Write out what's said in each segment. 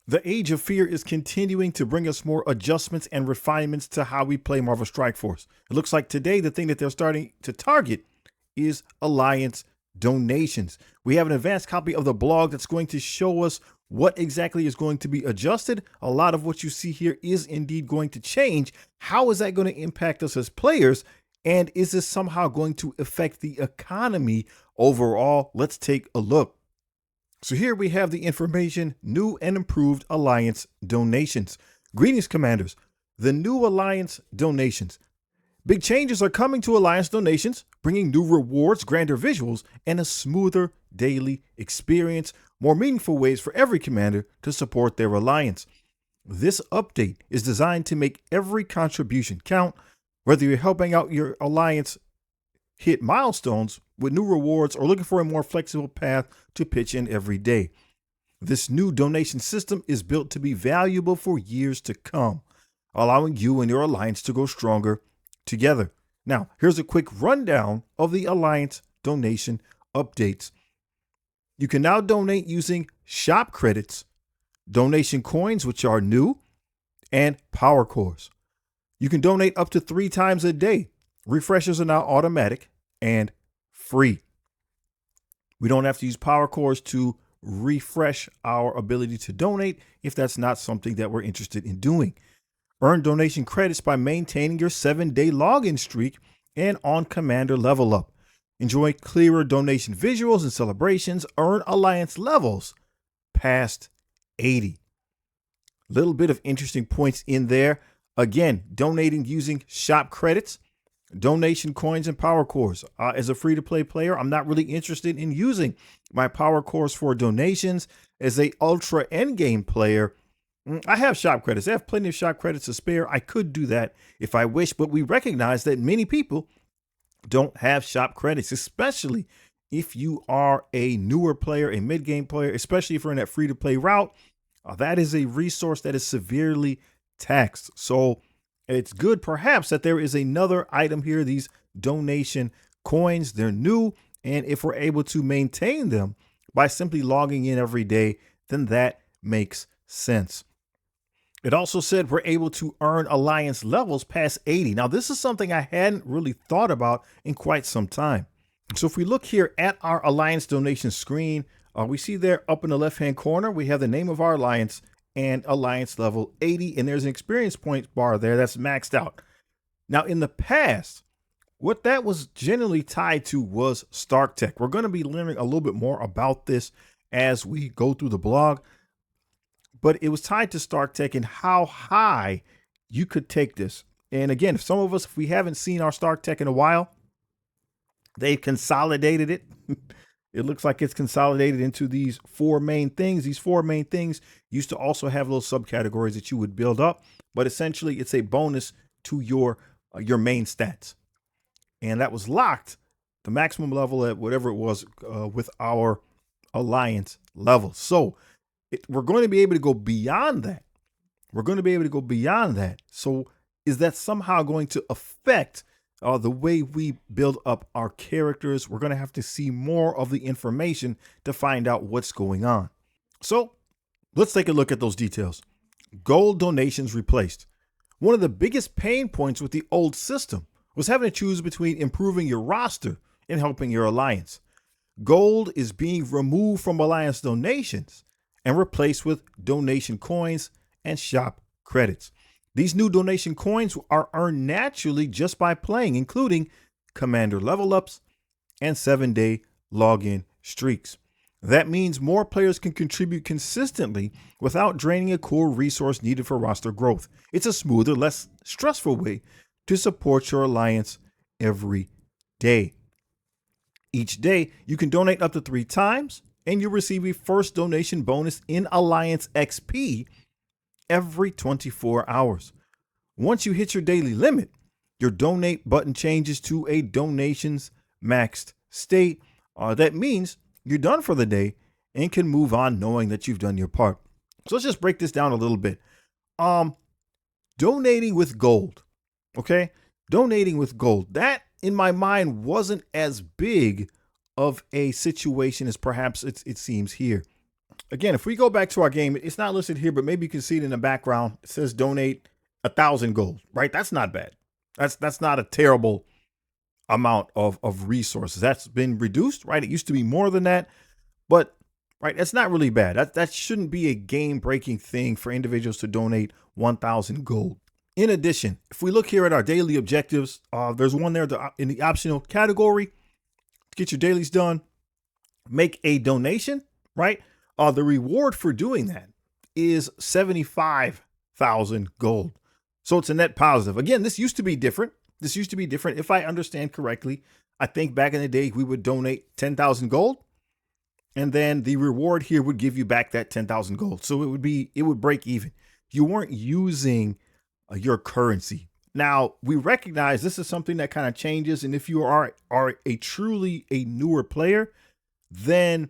The Age of Fear is continuing to bring us more adjustments and refinements to how we play Marvel Strike Force. It looks like today the thing that they're starting to target is Alliance donations. We have an advanced copy of the blog that's going to show us what exactly is going to be adjusted. A lot of what you see here is indeed going to change. How is that going to impact us as players? And is this somehow going to affect the economy overall? Let's take a look. So here we have the information, new and improved Alliance donations. Greetings, Commanders. The new Alliance donations. Big changes are coming to Alliance donations, bringing new rewards, grander visuals, and a smoother daily experience, more meaningful ways for every commander to support their Alliance. This update is designed to make every contribution count, whether you're helping out your Alliance hit milestones with new rewards or looking for a more flexible path to pitch in every day. This new donation system is built to be valuable for years to come, allowing you and your Alliance to go stronger together. Now, here's a quick rundown of the Alliance donation updates. You can now donate using shop credits, donation coins, which are new, and power cores. You can donate up to 3 times a day. Refreshes are now automatic and free. We don't have to use power cores to refresh our ability to donate if that's not something that we're interested in doing. Earn donation credits by maintaining your 7-day login streak and on Commander level up. Enjoy clearer donation visuals and celebrations. Earn Alliance levels past 80. Little bit of interesting points in there. Again, donating using shop credits, donation coins, and power cores. As a free-to-play player, I'm not really interested in using my power cores for donations. As a ultra endgame player, I have shop credits. I have plenty of shop credits to spare. I could do that if I wish, but we recognize that many people don't have shop credits, especially if you are a newer player, a mid-game player, especially if you're in that free-to-play route. That is a resource that is severely taxed. So it's good perhaps that there is another item here, these donation coins. They're new, and if we're able to maintain them by simply logging in every day, then that makes sense. It also said we're able to earn Alliance levels past 80. Now, this is something I hadn't really thought about in quite some time. So if we look here at our Alliance donation screen, we see there up in the left-hand corner, we have the name of our Alliance and Alliance level 80, and there's an experience points bar there that's maxed out. Now, in the past, what that was generally tied to was Stark Tech. We're going to be learning a little bit more about this as we go through the blog, but it was tied to Stark Tech and how high you could take this. And again, if some of us, if we haven't seen our Stark Tech in a while, they've consolidated it. It looks like it's consolidated into these 4 main things. These 4 main things used to also have little subcategories that you would build up, but essentially it's a bonus to your main stats. And that was locked, the maximum level at whatever it was with our Alliance level. So we're going to be able to go beyond that. We're going to be able to go beyond that. So is that somehow going to affect the way we build up our characters? We're going to have to see more of the information to find out what's going on. So let's take a look at those details. Gold donations replaced. One of the biggest pain points with the old system was having to choose between improving your roster and helping your Alliance. Gold is being removed from Alliance donations and replaced with donation coins and shop credits. These new donation coins are earned naturally just by playing, including Commander level ups and 7-day login streaks. That means more players can contribute consistently without draining a core resource needed for roster growth. It's a smoother, less stressful way to support your Alliance every day. Each day, you can donate up to 3 times, and you'll receive a first donation bonus in Alliance XP every 24 hours. Once you hit your daily limit, your donate button changes to a donations maxed state. That means you're done for the day and can move on knowing that you've done your part. So let's just break this down a little bit. Donating with gold. Okay. Donating with gold. That in my mind wasn't as big of a situation as perhaps it seems here. Again, if we go back to our game, it's not listed here, but maybe you can see it in the background. It says donate 1,000 gold, right? That's not bad. That's not a terrible amount of resources. That's been reduced, right? It used to be more than that, but right, that's not really bad. That shouldn't be a game-breaking thing for individuals to donate 1,000 gold. In addition, if we look here at our daily objectives, there's one there in the optional category to get your dailies done. Make a donation, right? The reward for doing that is 75,000 gold. So it's a net positive. Again, this used to be different. If I understand correctly, I think back in the day, we would donate 10,000 gold. And then the reward here would give you back that 10,000 gold. So it would break even. You weren't using your currency. Now, we recognize this is something that kind of changes. And if you are a truly a newer player, then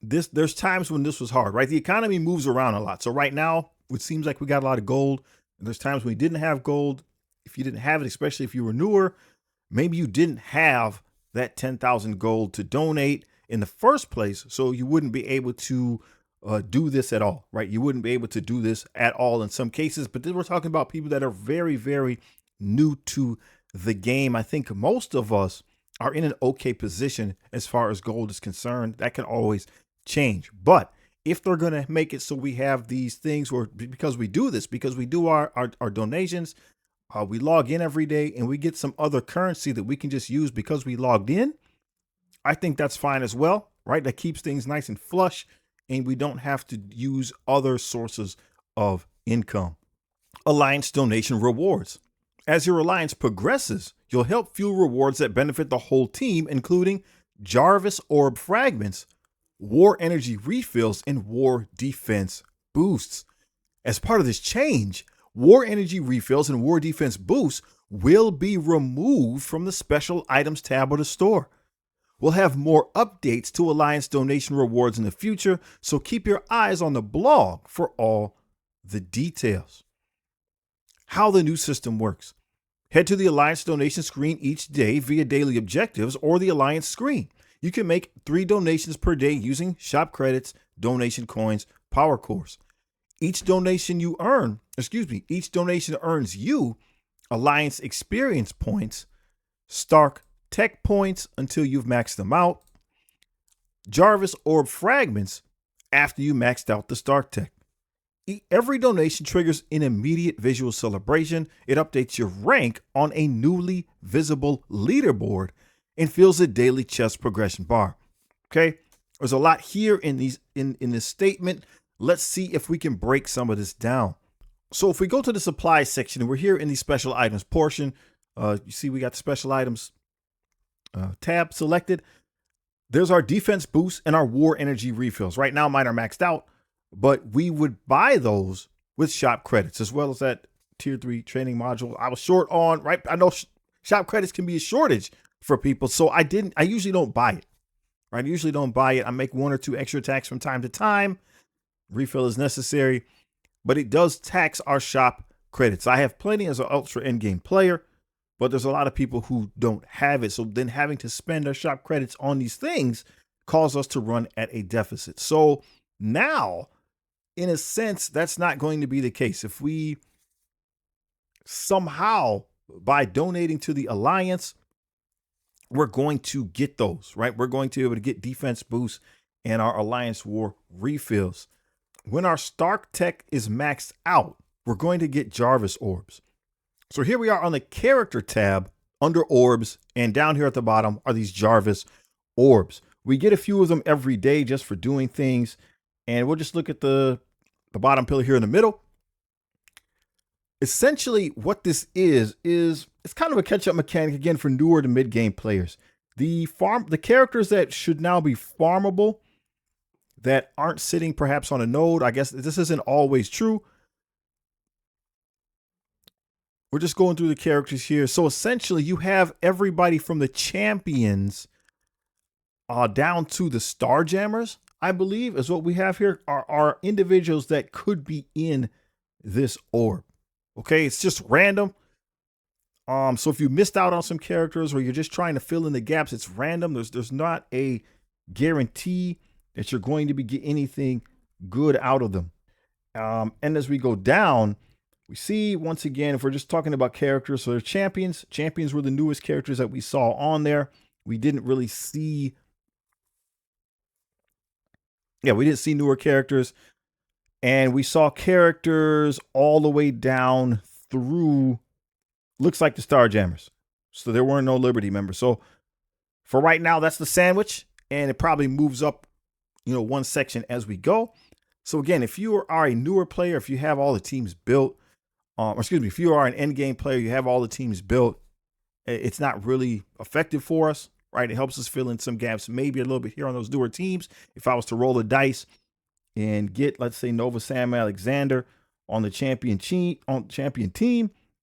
there's times when this was hard, right? The economy moves around a lot. So right now, it seems like we got a lot of gold. And there's times when we didn't have gold. If you didn't have it, especially if you were newer, maybe you didn't have that 10,000 gold to donate in the first place. So you wouldn't be able to do this at all, right? You wouldn't be able to do this at all in some cases. But then we're talking about people that are very, very new to the game. I think most of us are in an okay position as far as gold is concerned. That can always change. But if they're going to make it so we have these things, or because we do this, because we do our donations, we log in every day and we get some other currency that we can just use because we logged in, I think that's fine as well, right? That keeps things nice and flush and we don't have to use other sources of income. Alliance donation rewards. As your alliance progresses, you'll help fuel rewards that benefit the whole team, including Jarvis orb fragments, war energy refills, and war defense boosts. As part of this change, war energy refills and war defense boosts will be removed from the special items tab of the store. We'll have more updates to Alliance donation rewards in the future, so keep your eyes on the blog for all the details. How the new system works. Head to the Alliance donation screen each day via daily objectives or the Alliance screen. You can make 3 donations per day using shop credits, donation coins, power cores. Each donation earns you Alliance experience points, Stark tech points until you've maxed them out, Jarvis orb fragments after you maxed out the Stark tech. Every donation triggers an immediate visual celebration. It updates your rank on a newly visible leaderboard and fills a daily chest progression bar. Okay, there's a lot here in this statement. Let's see if we can break some of this down. So if we go to the supply section, and we're here in the special items portion, you see we got the special items tab selected. There's our defense boost and our war energy refills. Right now mine are maxed out, but we would buy those with shop credits, as well as that tier 3 training module I was short on, right? I know shop credits can be a shortage for people, so I usually don't buy it, right? I usually don't buy it. I make 1 or 2 extra attacks from time to time. Refill is necessary, but it does tax our shop credits. I have plenty as an ultra endgame player, but there's a lot of people who don't have it. So then having to spend our shop credits on these things cause us to run at a deficit. So now, in a sense, that's not going to be the case. If we somehow, by donating to the Alliance, we're going to get those, right? We're going to be able to get defense boosts and our Alliance war refills. When our Stark tech is maxed out, we're going to get Jarvis orbs. So here we are on the character tab under orbs, and down here at the bottom are these Jarvis orbs. We get a few of them every day just for doing things. And we'll just look at the bottom pillar here in the middle. Essentially what this is it's kind of a catch-up mechanic, again, for newer to mid-game players. The characters that should now be farmable, that aren't sitting perhaps on a node. I guess this isn't always true. We're just going through the characters here. So essentially you have everybody from the champions down to the star jammers, I believe, is what we have here, are individuals that could be in this orb. Okay, it's just random. So if you missed out on some characters or you're just trying to fill in the gaps, it's random. There's not a guarantee that you're going to be getting anything good out of them. And as we go down, we see once again, if we're just talking about characters, so they're champions. Champions were the newest characters that we saw on there. We didn't really see, we didn't see newer characters. And we saw characters all the way down through, looks like the Starjammers. So there weren't no Liberty members. So for right now, that's the sandwich. And it probably moves up, one section as we go. So again, if you are a newer player, if you have all the teams built, if you are an end game player, you have all the teams built, it's not really effective for us, right? It helps us fill in some gaps, maybe a little bit here on those newer teams. If I was to roll the dice and get, let's say, Nova Sam Alexander on the champion team,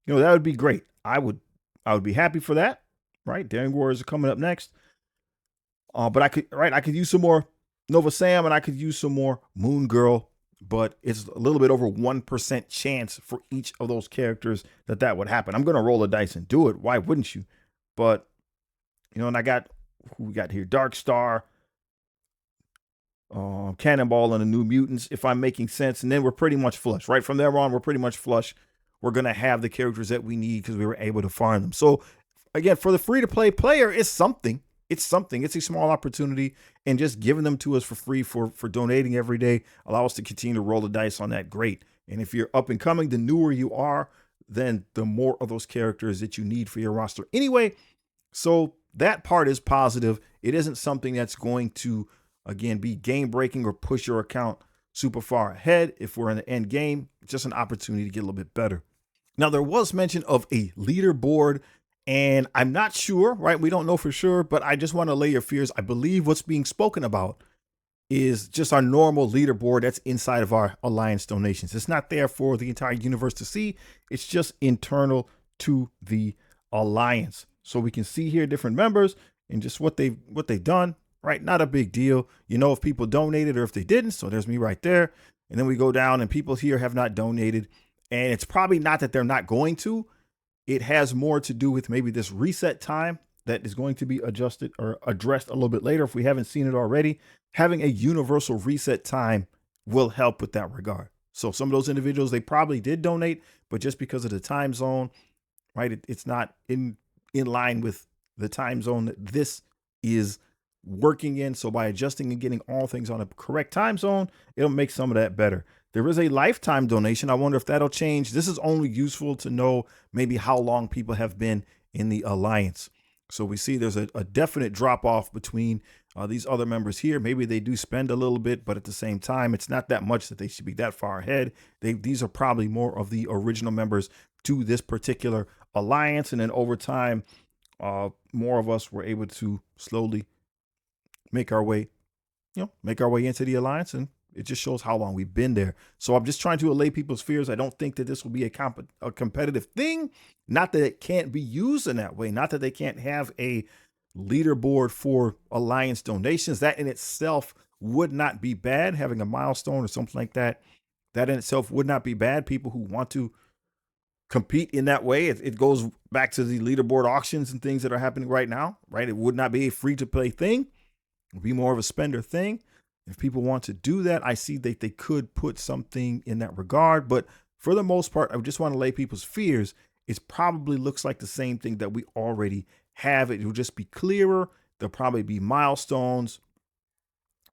that would be great. I would be happy for that, right? Daring Warriors are coming up next. But I could use some more Nova Sam and I could use some more Moon Girl, but it's a little bit over 1% chance for each of those characters that would happen. I'm going to roll the dice and do it. Why wouldn't you? But, and I got, who we got here? Dark Star, Cannonball, and the New Mutants, if I'm making sense. And then we're pretty much flush, right? From there on, we're pretty much flush. We're going to have the characters that we need because we were able to farm them. So again, for the free-to-play player, it's something. It's a small opportunity, and just giving them to us for free for donating every day allow us to continue to roll the dice on that. Great. And if you're up and coming, the newer you are, then the more of those characters that you need for your roster anyway. So that part is positive. It isn't something that's going to, again, be game breaking or push your account super far ahead. If we're in the end game, it's just an opportunity to get a little bit better. Now, there was mention of a leaderboard, and I'm not sure, right? We don't know for sure, but I just want to lay your fears. I believe what's being spoken about is just our normal leaderboard that's inside of our Alliance donations. It's not there for the entire universe to see. It's just internal to the Alliance. So we can see here different members and just what they've done, right? Not a big deal. If people donated or if they didn't. So there's me right there. And then we go down and people here have not donated. And it's probably not that they're not going to. It has more to do with maybe this reset time that is going to be adjusted or addressed a little bit later. If we haven't seen it already, having a universal reset time will help with that regard. So some of those individuals, they probably did donate, but just because of the time zone, right? It's not in line with the time zone that this is working in. So by adjusting and getting all things on a correct time zone, it'll make some of that better. There is a lifetime donation. I wonder if that'll change. This is only useful to know maybe how long people have been in the Alliance. So we see there's a definite drop off between these other members here. Maybe they do spend a little bit, but at the same time, it's not that much that they should be that far ahead. These are probably more of the original members to this particular Alliance. And then over time, more of us were able to slowly make our way into the Alliance, and it just shows how long we've been there. So I'm just trying to allay people's fears. I don't think that this will be a competitive thing. Not that it can't be used in that way. Not that they can't have a leaderboard for Alliance donations. That in itself would not be bad. Having a milestone or something like that, that in itself would not be bad. People who want to compete in that way, it goes back to the leaderboard auctions and things that are happening right now, right? It would not be a free-to-play thing. It would be more of a spender thing. If people want to do that, I see that they could put something in that regard. But for the most part, I just want to lay people's fears. It probably looks like the same thing that we already have. It will just be clearer. There'll probably be milestones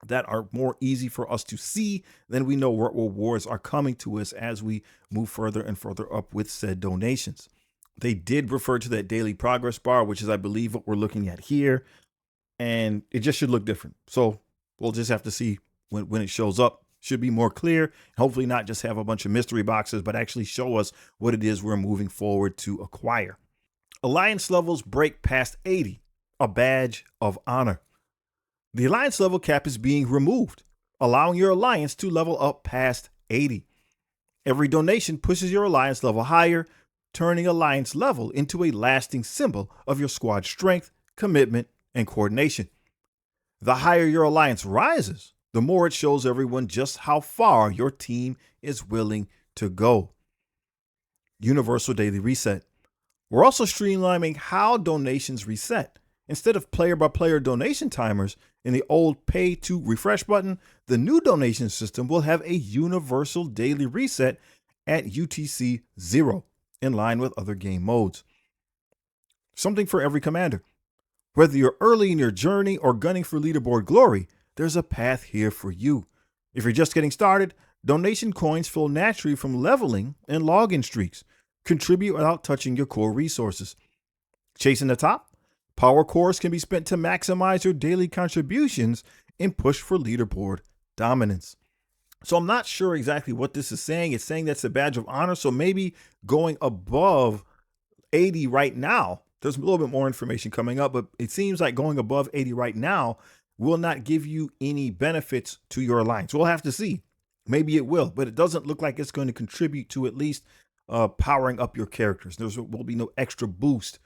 that are more easy for us to see. Then we know what rewards are coming to us as we move further and further up with said donations. They did refer to that daily progress bar, which is, I believe, what we're looking at here. And it just should look different. So we'll just have to see when it shows up. Should be more clear. Hopefully not just have a bunch of mystery boxes, but actually show us what it is we're moving forward to acquire. Alliance levels break past 80, a badge of honor. The Alliance level cap is being removed, allowing your Alliance to level up past 80. Every donation pushes your Alliance level higher, turning Alliance level into a lasting symbol of your squad strength, commitment, and coordination. The higher your Alliance rises, the more it shows everyone just how far your team is willing to go. Universal Daily Reset. We're also streamlining how donations reset. Instead of player-by-player donation timers, in the old pay to refresh button, the new donation system will have a universal daily reset at UTC 0, in line with other game modes. Something for every commander. Whether you're early in your journey or gunning for leaderboard glory, there's a path here for you. If you're just getting started, donation coins flow naturally from leveling and login streaks. Contribute without touching your core resources. Chasing the top? Power cores can be spent to maximize your daily contributions and push for leaderboard dominance. So I'm not sure exactly what this is saying. It's saying that's a badge of honor. So maybe going above 80 right now, there's a little bit more information coming up, but it seems like going above 80 right now will not give you any benefits to your alliance. We'll have to see. Maybe it will, but it doesn't look like it's going to contribute to at least powering up your characters. There will be no extra boost,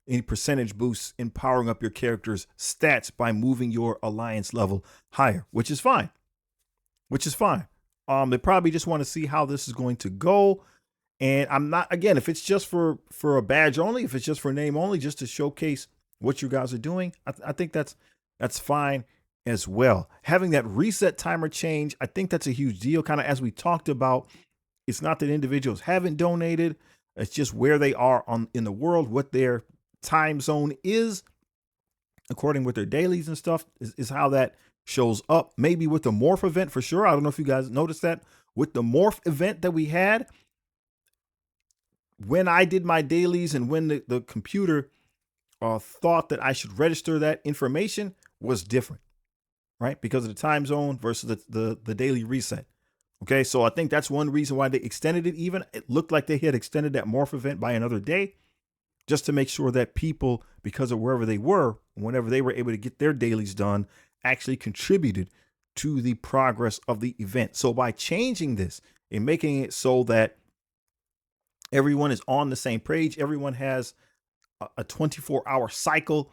any percentage boosts in powering up your character's stats by moving your alliance level higher, which is fine. They probably just want to see how this is going to go. And I'm not, again, if it's just for a badge only, if it's just for name only, just to showcase what you guys are doing, I think that's fine as well. Having that reset timer change, I think that's a huge deal. Kind of as we talked about, it's not that individuals haven't donated. It's just where they are in the world, what their time zone is, according with their dailies and stuff, is how that shows up. Maybe with the morph event for sure. I don't know if you guys noticed that with the morph event that we had, when I did my dailies and when the computer thought that I should register that information was different, right? Because of the time zone versus the daily reset. Okay, so I think that's one reason why they extended it even. It looked like they had extended that morph event by another day just to make sure that people, because of wherever they were, whenever they were able to get their dailies done, actually contributed to the progress of the event. So by changing this and making it so that everyone is on the same page, everyone has a 24-hour cycle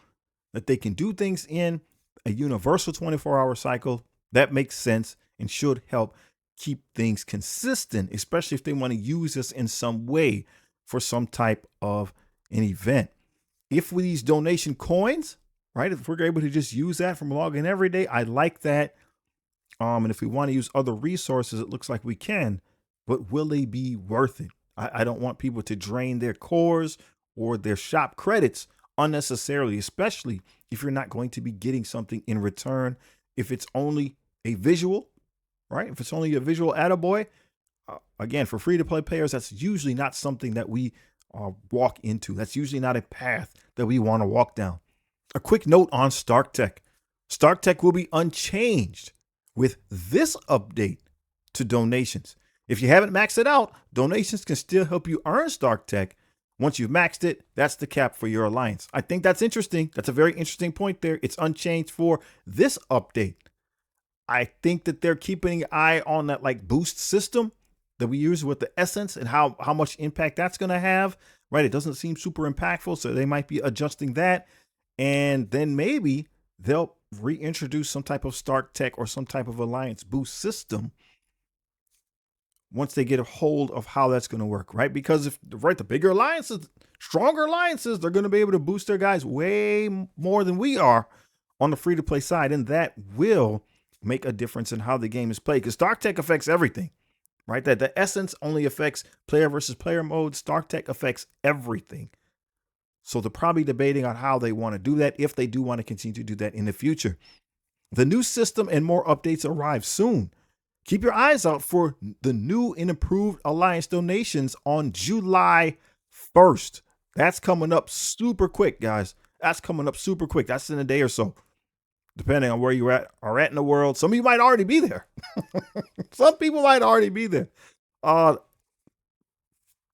that they can do things in, a universal 24-hour cycle, that makes sense and should help keep things consistent, especially if they want to use this in some way for some type of an event. If with these donation coins, right, if we're able to just use that from login every day, I like that. And if we want to use other resources, it looks like we can, but will they be worth it? I don't want people to drain their cores or their shop credits unnecessarily, especially if you're not going to be getting something in return. If it's only a visual, right? If it's only a visual attaboy, again, for free to play players, that's usually not something that we walk into. That's usually not a path that we want to walk down. A quick note on Stark Tech. Stark Tech will be unchanged with this update to donations. If you haven't maxed it out, donations can still help you earn Stark Tech. Once you've maxed it, that's the cap for your alliance. I think that's interesting. That's a very interesting point there. It's unchanged for this update. I think that they're keeping an eye on that like boost system that we use with the essence and how much impact that's going to have, right? It doesn't seem super impactful, so they might be adjusting that. And then maybe they'll reintroduce some type of Stark Tech or some type of alliance boost system once they get a hold of how that's going to work, right? Because if, right, the bigger alliances, stronger alliances, they're going to be able to boost their guys way more than we are on the free-to-play side, and that will make a difference in how the game is played, because Stark Tech affects everything, right? That the essence only affects player versus player mode. Stark Tech affects everything. So they're probably debating on how they want to do that, if they do want to continue to do that in the future. The new system and more updates arrive soon. Keep your eyes out for the new and improved Alliance donations on July 1st. That's coming up super quick, guys. That's coming up super quick. That's in a day or so, depending on where you are at in the world. Some of you might already be there. Some people might already be there. Yeah,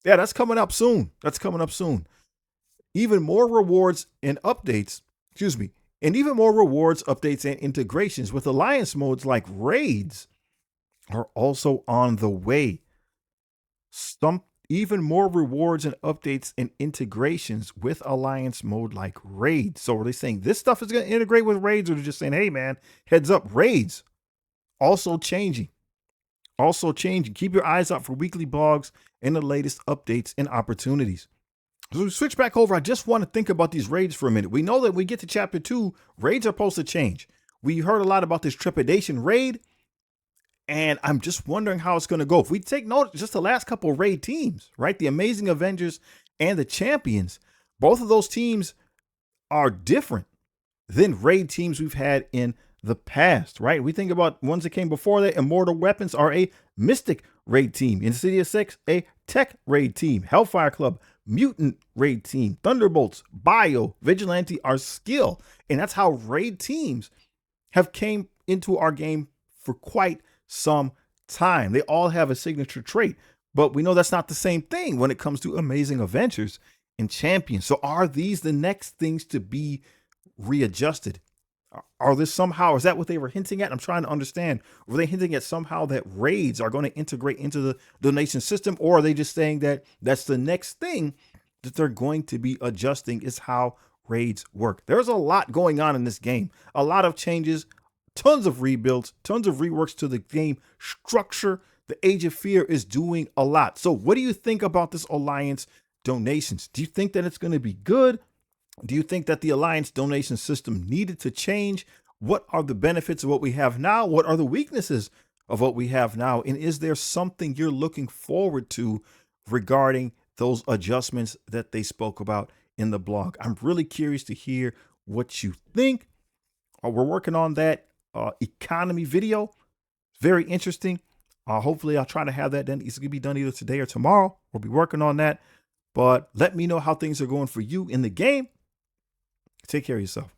that's coming up soon. That's coming up soon. Even more rewards and updates, and even more rewards, updates, and integrations with Alliance modes like raids are also on the way. Even more rewards and updates and integrations with Alliance mode like raids. So are they saying this stuff is going to integrate with raids, or they're just saying, hey man, heads up, raids also changing. Keep your eyes out for weekly blogs and the latest updates and opportunities. So we switch back over. I just want to think about these raids for a minute. We know that when we get to chapter 2, raids are supposed to change. We heard a lot about this trepidation raid, and I'm just wondering how it's going to go. If we take note, just the last couple of raid teams, right? The Amazing Avengers and the Champions, both of those teams are different than raid teams we've had in the past, right? We think about ones that came before that. Immortal Weapons are a Mystic raid team. Insidious 6, a Tech raid team. Hellfire Club, Mutant raid team. Thunderbolts, Bio, Vigilante are Skill. And that's how raid teams have came into our game for quite some time. They all have a signature trait, but we know that's not the same thing when it comes to Amazing Avengers and Champions. So are these the next things to be readjusted? Are this somehow, is that what they were hinting at? I'm trying to understand. Were they hinting at somehow that raids are going to integrate into the donation system, or are they just saying that that's the next thing that they're going to be adjusting is how raids work? There's a lot going on in this game, a lot of changes, tons of rebuilds, tons of reworks to the game structure. The Age of Fear is doing a lot. So what do you think about this Alliance donations? Do you think that it's going to be good? Do you think that the Alliance donation system needed to change? What are the benefits of what we have now? What are the weaknesses of what we have now? And is there something you're looking forward to regarding those adjustments that they spoke about in the blog? I'm really curious to hear what you think. We're working on that economy video. Very interesting. Hopefully I'll try to have that done. It's going to be done either today or tomorrow. We'll be working on that. But let me know how things are going for you in the game. Take care of yourself.